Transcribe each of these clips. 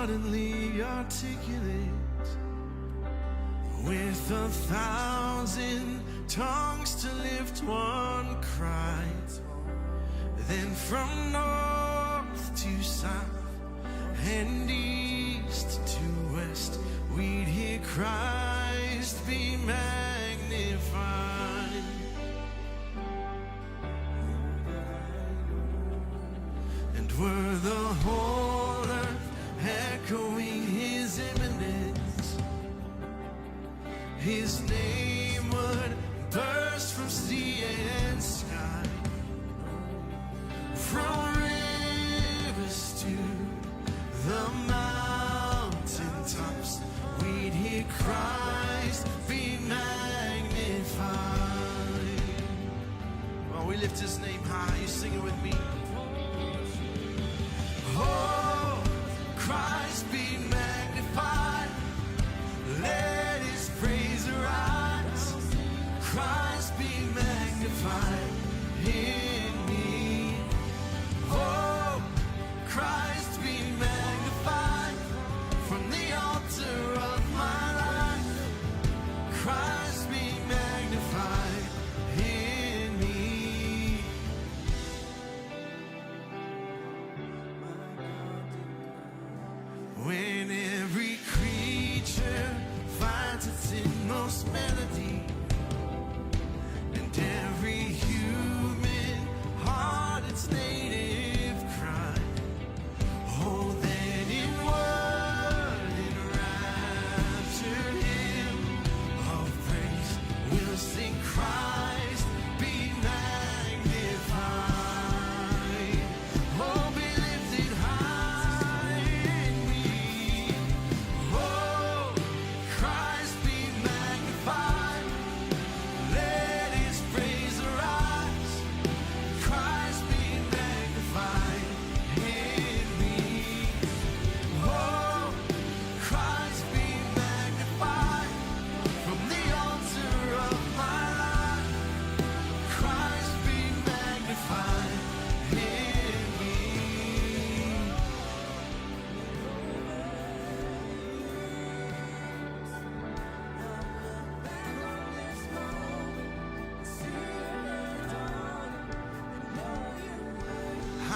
suddenly articulate with 1,000 tongues to lift one cry. Then from north to south and east to west, we'd hear Christ be magnified. And were the whole earth echoing his imminence, his name would burst from sea and sky. From rivers to the mountaintops, we'd hear Christ be magnified. While we lift his name high, you sing it with me. Oh, Christ be magnified. Let his praise arise. Christ be magnified in me. Oh, Christ be magnified from the altar of my life. Christ be magnified in me. When every creature finds its inmost melody, and every human heart its native cry, oh, then in word enraptured hymn of praise we'll sing Christ be magnified. Oh, be lifted high in me. Oh, Christ be magnified. Let his praise arise. Christ be magnified in me. Oh, Christ be magnified from the altar of my life. Christ be magnified in me.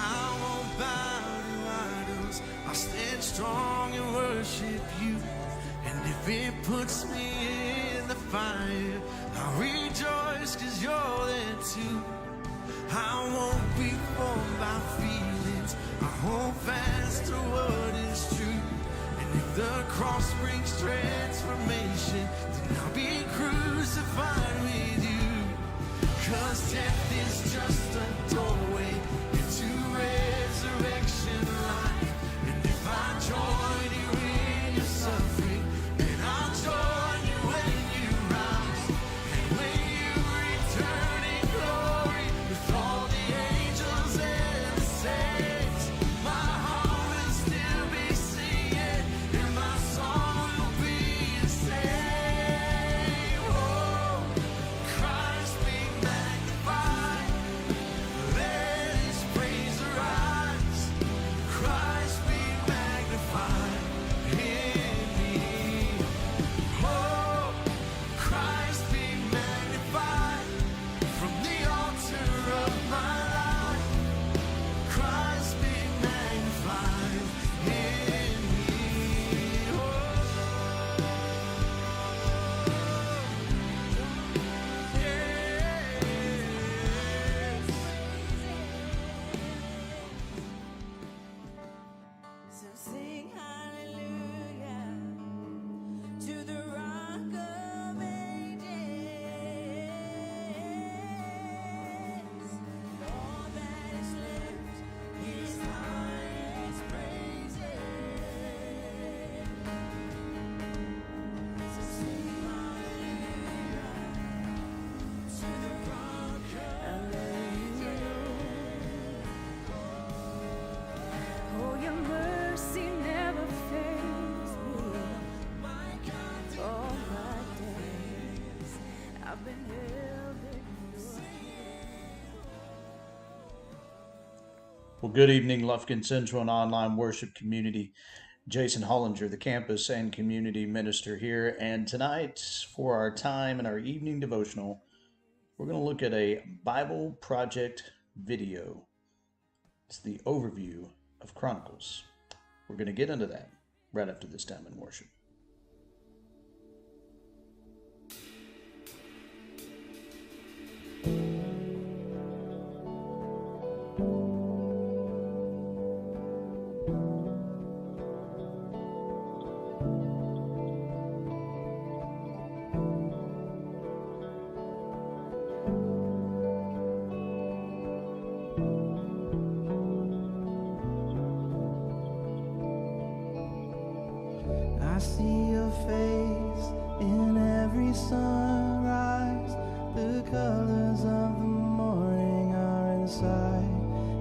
I won't bow to idols. I'll stand strong and worship you. And if it puts me in the fire, I'll rejoice 'cause you're there too. I won't be formed by feelings. I hold fast to what is true. And if the cross brings transformation, then I'll be crucified with you. 'Cause death is just a doorway into resurrection life. And if I join you in your suffering, then I'll join you when you rise. And when you return in glory with all the angels and the saints, my heart will still be singing and my song will be the same. Oh, Christ be magnified. Let his praise arise. Christ be magnified in me. Oh, Christ be magnified from the altar of my life. Christ be magnified in me. Oh, So sing hallelujah to the Rock of Ages. All that is left is highest praises. So sing hallelujah to the Rock of Ages. Oh, your mercy never fails me. All my days I've been held in your hand. Well, good evening, Lufkin Central and online worship community. Jason Hollinger, the campus and community minister here. And tonight, for our time and our evening devotional, we're going to look at a Bible project video. It's the overview of Chronicles. We're going to get into that right after this time in worship. I see your face in every sunrise. The colors of the morning are inside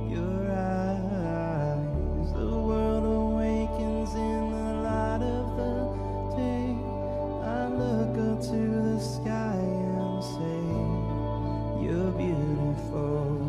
your eyes. The world awakens in the light of the day. I look up to the sky and say, you're beautiful.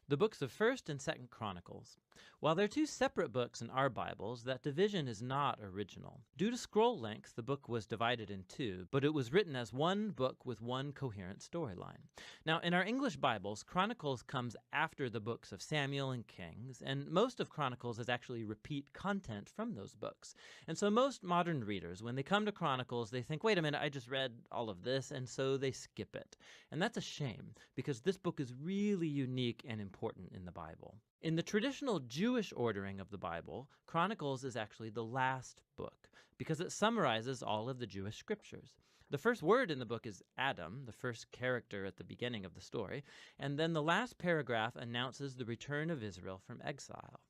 the books of 1st and 2nd Chronicles. While they're two separate books in our Bibles, that division is not original. Due to scroll length, the book was divided in two, but it was written as one book with one coherent storyline. Now, in our English Bibles, Chronicles comes after the books of Samuel and Kings, and most of Chronicles is actually repeat content from those books. And so most modern readers, when they come to Chronicles, they think, wait a minute, I just read all of this, and so they skip it. And that's a shame, because this book is really unique and important in the Bible. In the traditional Jewish ordering of the Bible, Chronicles is actually the last book because it summarizes all of the Jewish scriptures. The first word in the book is Adam, the first character at the beginning of the story, and then the last paragraph announces the return of Israel from exile.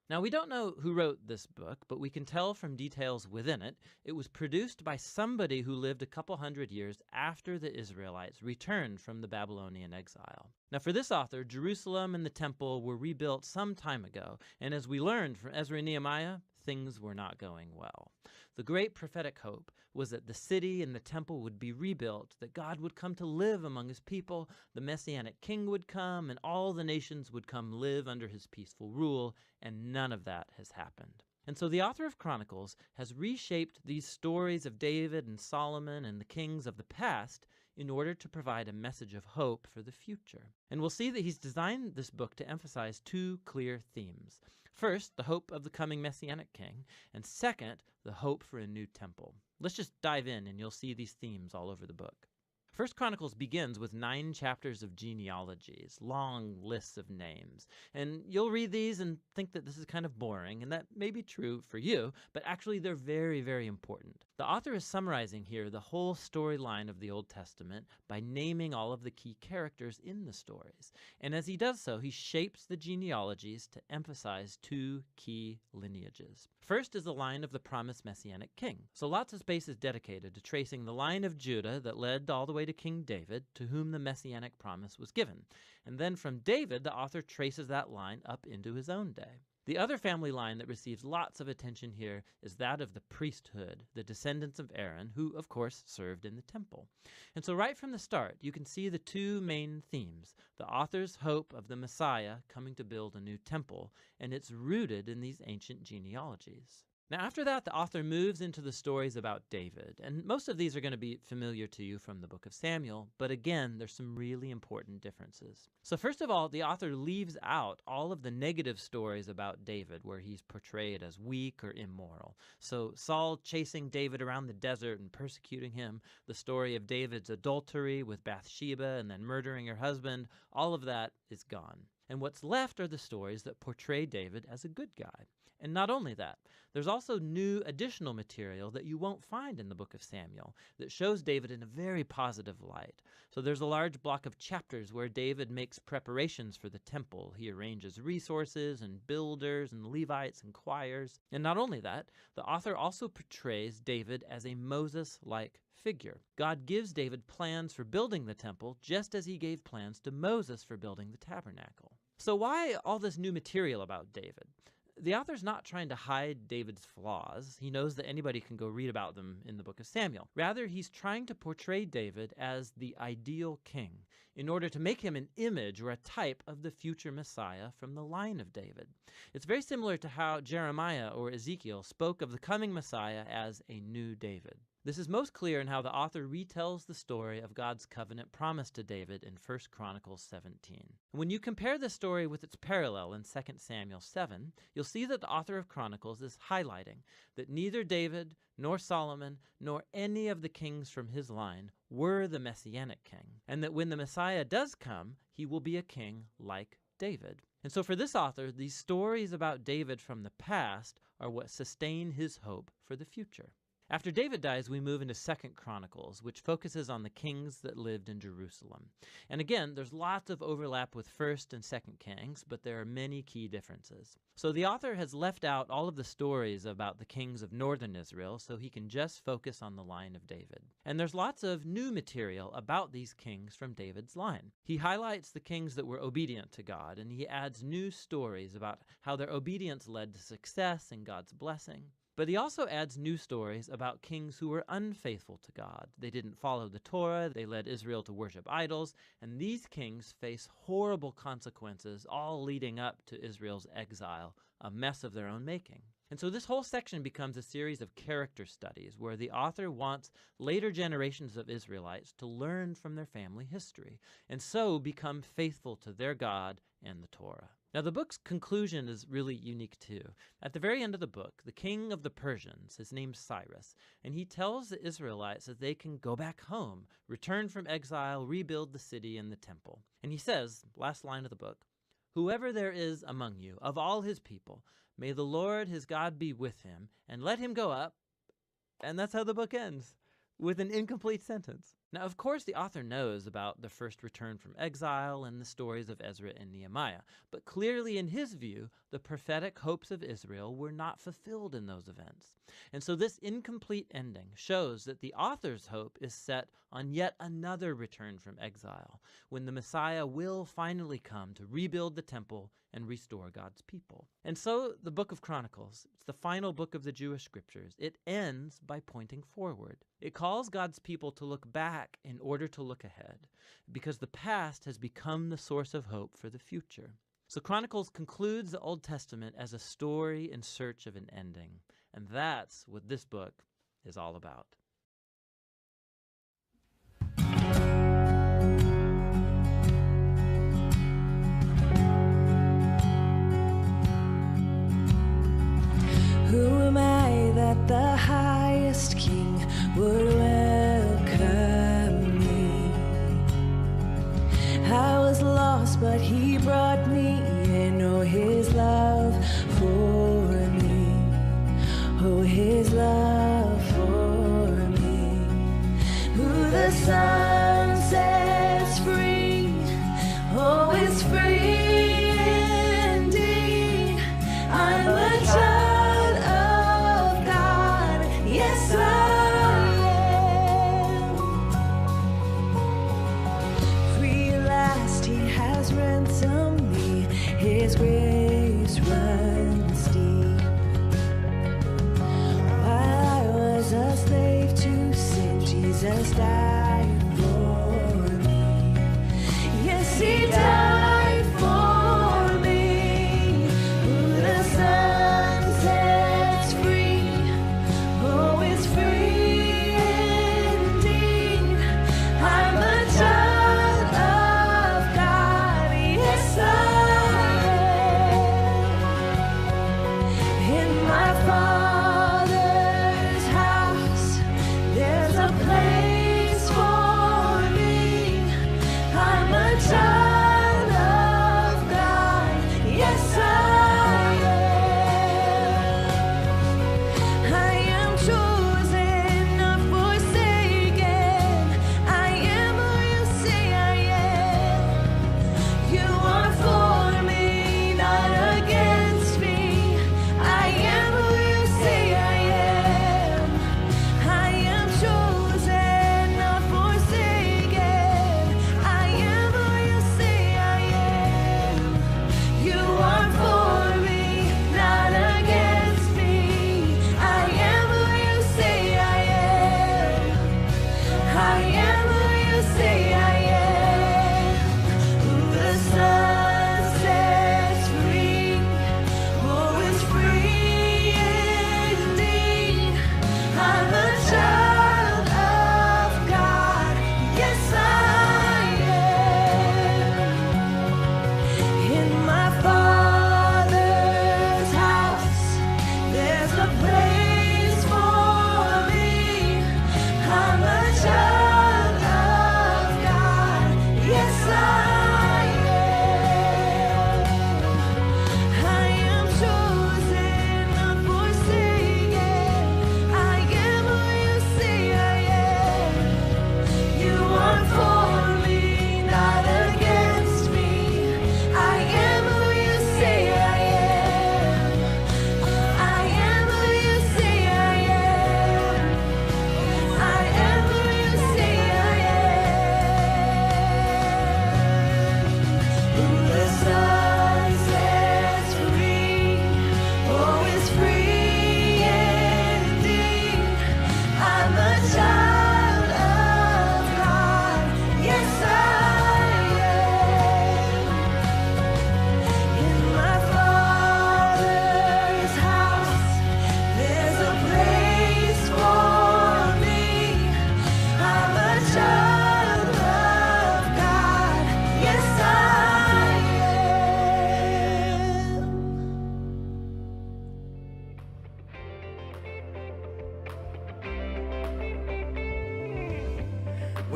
Now, we don't know who wrote this book, but we can tell from details within it, it was produced by somebody who lived a couple hundred years after the Israelites returned from the Babylonian exile. Now, for this author, Jerusalem and the temple were rebuilt some time ago, and as we learned from Ezra and Nehemiah, things were not going well. The great prophetic hope was that the city and the temple would be rebuilt, that God would come to live among his people, the Messianic king would come, and all the nations would come live under his peaceful rule, and none of that has happened. And so the author of Chronicles has reshaped these stories of David and Solomon and the kings of the past in order to provide a message of hope for the future. And we'll see that he's designed this book to emphasize two clear themes. First, the hope of the coming Messianic king, and second, the hope for a new temple. Let's just dive in and you'll see these themes all over the book. First Chronicles begins with 9 chapters of genealogies, long lists of names. And you'll read these and think that this is kind of boring, and that may be true for you, but actually they're very, very important. The author is summarizing here the whole storyline of the Old Testament by naming all of the key characters in the stories. And as he does so, he shapes the genealogies to emphasize 2 key lineages. First is the line of the promised Messianic king. So lots of space is dedicated to tracing the line of Judah that led all the way to King David, to whom the Messianic promise was given. And then from David, the author traces that line up into his own day. The other family line that receives lots of attention here is that of the priesthood, the descendants of Aaron, who, of course, served in the temple. And so right from the start, you can see the 2 main themes, the author's hope of the Messiah coming to build a new temple, and it's rooted in these ancient genealogies. Now, after that, the author moves into the stories about David, and most of these are going to be familiar to you from the book of Samuel, but again, there's some really important differences. So first of all, the author leaves out all of the negative stories about David, where he's portrayed as weak or immoral. So Saul chasing David around the desert and persecuting him, the story of David's adultery with Bathsheba and then murdering her husband, all of that is gone. And what's left are the stories that portray David as a good guy. And not only that, there's also new additional material that you won't find in the book of Samuel that shows David in a very positive light. So there's a large block of chapters where David makes preparations for the temple. He arranges resources and builders and Levites and choirs. And not only that, the author also portrays David as a Moses-like figure. God gives David plans for building the temple just as he gave plans to Moses for building the tabernacle. So why all this new material about David? The author's not trying to hide David's flaws. He knows that anybody can go read about them in the book of Samuel. Rather, he's trying to portray David as the ideal king in order to make him an image or a type of the future Messiah from the line of David. It's very similar to how Jeremiah or Ezekiel spoke of the coming Messiah as a new David. This is most clear in how the author retells the story of God's covenant promise to David in 1 Chronicles 17. When you compare this story with its parallel in 2 Samuel 7, you'll see that the author of Chronicles is highlighting that neither David, nor Solomon, nor any of the kings from his line were the Messianic king, and that when the Messiah does come, he will be a king like David. And so for this author, these stories about David from the past are what sustain his hope for the future. After David dies, we move into 2 Chronicles, which focuses on the kings that lived in Jerusalem. And again, there's lots of overlap with 1st and 2nd Kings, but there are many key differences. So the author has left out all of the stories about the kings of northern Israel, so he can just focus on the line of David. And there's lots of new material about these kings from David's line. He highlights the kings that were obedient to God, and he adds new stories about how their obedience led to success and God's blessing. But he also adds new stories about kings who were unfaithful to God. They didn't follow the Torah, they led Israel to worship idols, and these kings face horrible consequences, all leading up to Israel's exile, a mess of their own making. And so this whole section becomes a series of character studies where the author wants later generations of Israelites to learn from their family history, and so become faithful to their God and the Torah. Now, the book's conclusion is really unique too. At the very end of the book, the king of the Persians is named Cyrus, and he tells the Israelites that they can go back home, return from exile, rebuild the city and the temple. And he says, last line of the book, "Whoever there is among you, of all his people, may the Lord his God be with him, and let him go up." And that's how the book ends, with an incomplete sentence. Now, of course, the author knows about the first return from exile and the stories of Ezra and Nehemiah, but clearly in his view, the prophetic hopes of Israel were not fulfilled in those events. And so this incomplete ending shows that the author's hope is set on yet another return from exile, when the Messiah will finally come to rebuild the temple and restore God's people. And so the book of Chronicles, it's the final book of the Jewish scriptures. It ends by pointing forward. It calls God's people to look back in order to look ahead, because the past has become the source of hope for the future. So Chronicles concludes the Old Testament as a story in search of an ending, and that's what this book is all about. Who am I that the highest king would welcome me? I was lost, but he brought me in. Oh, his love for me. Oh, his love for me. Who the Son sets free, oh, is free indeed. I'm a child of God, yes I am. Free at last, he has ransomed me, his grace runs deep. While I was a slave to sin, Jesus died for me. Yes, he died for me. Who the Son sets free, oh, is free indeed. I'm a child of God, yes I am. In my Father's house, there's a place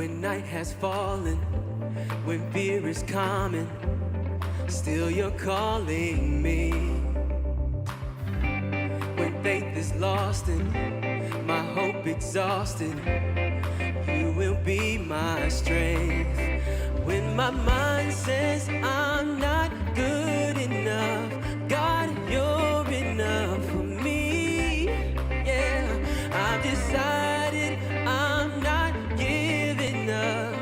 When night has fallen, when fear is common, still you're calling me. When faith is lost and my hope exhausted, you will be my strength. When my mind says I'm not good enough, God, you're enough for me. Yeah, I've decided I'm not giving up,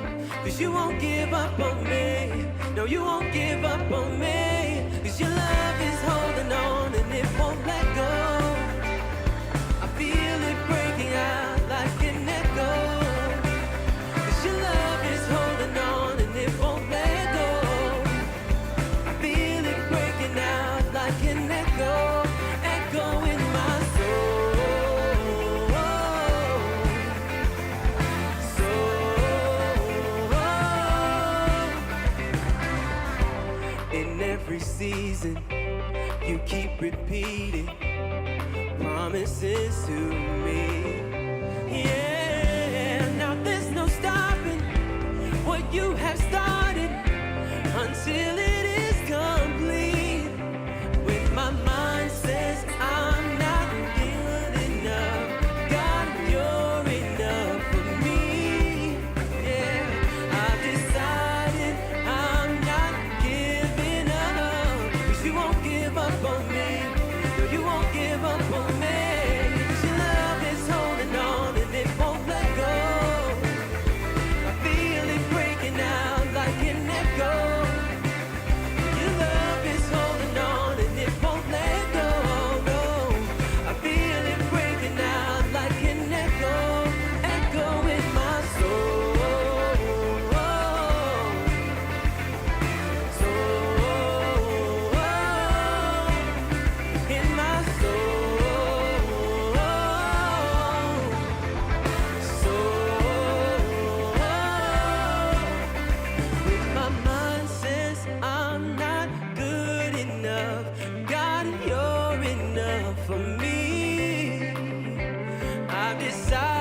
'cause you won't give up on me. No, you won't give up on me, 'cause your love is holding on and it won't let go. I feel it breaking out like an echo, 'cause your love is holding on and it won't let go. I feel it breaking out like an echo, echo in my soul. In every season, you keep repeating promises to me. Yeah, now there's no stopping what you have started until it is complete. When my mind says I'm not good enough, God, you're enough for me. Yeah, I've decided I'm not giving up, 'cause you won't give up on me. No, you won't give up on me. 'Cause your love is holding on and it won't let go. I feel it breaking out like an echo. Your love is holding on and it won't let go. No, I feel it breaking out like an echo, echo in my soul. In my soul. When my mind says I'm not good enough, God, you're enough for me. I've decided